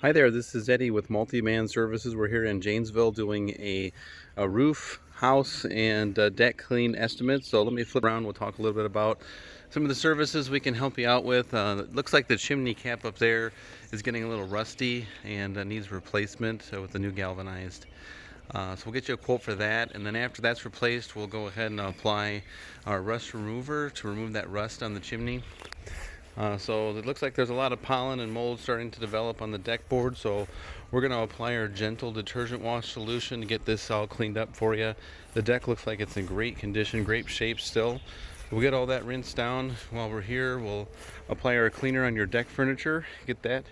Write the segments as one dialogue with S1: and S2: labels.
S1: Hi there, this is Eddie with Multi-Man Services. We're here in Janesville doing a roof, house, and deck clean estimate. So let me flip around. We'll talk a little bit about some of the services we can help you out with. It looks like the chimney cap up there is getting a little rusty and needs replacement with the new galvanized. So we'll get you a quote for that, and then after that's replaced, we'll go ahead and apply our rust remover to remove that rust on the chimney. So it looks like there's a lot of pollen and mold starting to develop on the deck board, so we're going to apply our gentle detergent wash solution to get this all cleaned up for you. The deck looks like it's in great condition, great shape still. We'll get all that rinsed down. While we're here, we'll apply our cleaner on your deck furniture, get that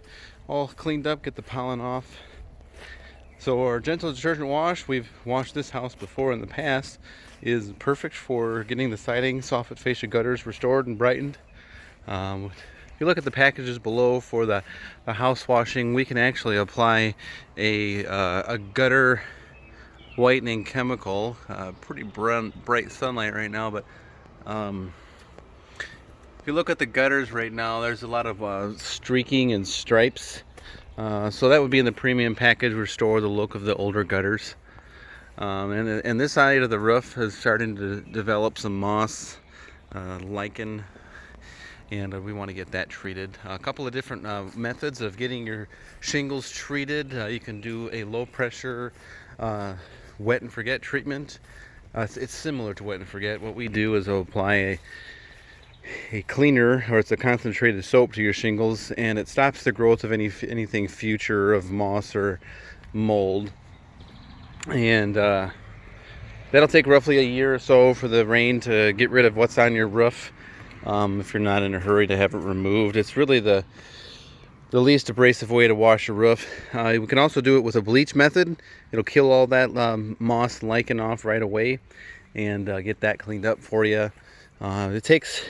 S1: all cleaned up, get the pollen off. So our gentle detergent wash, we've washed this house before in the past, is perfect for getting the siding, soffit fascia gutters restored and brightened. If you look at the packages below for the house washing, we can actually apply a gutter whitening chemical. Pretty bright sunlight right now, but if you look at the gutters right now, there's a lot of streaking and stripes. So that would be in the premium package, restore the look of the older gutters. And this side of the roof is starting to develop some moss, lichen, and we want to get that treated. A couple of different methods of getting your shingles treated. You can do a low pressure wet and forget treatment. It's similar to wet and forget. What we do is apply a cleaner, or it's a concentrated soap, to your shingles, and it stops the growth of anything future of moss or mold. And that'll take roughly a year or so for the rain to get rid of what's on your roof. If you're not in a hurry to have it removed, it's really the least abrasive way to wash a roof. We can also do it with a bleach method. It'll kill all that moss and lichen off right away and get that cleaned up for you. It takes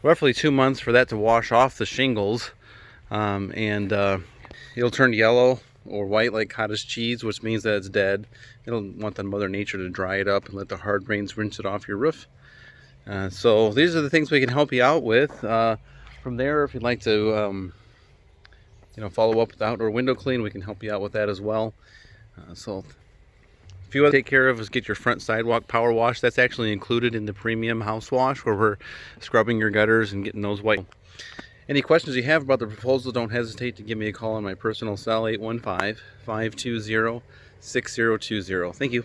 S1: roughly 2 months for that to wash off the shingles, and it'll turn yellow or white like cottage cheese, which means that it's dead. It'll want the Mother Nature to dry it up and let the hard rains rinse it off your roof. So these are the things we can help you out with. From there, if you'd like to follow up with the outdoor window clean, we can help you out with that as well. So if you want to take care of is get your front sidewalk power wash. That's actually included in the premium house wash, where we're scrubbing your gutters and getting those white. Any questions you have about the proposal, don't hesitate to give me a call on my personal cell, 815-520-6020. Thank you.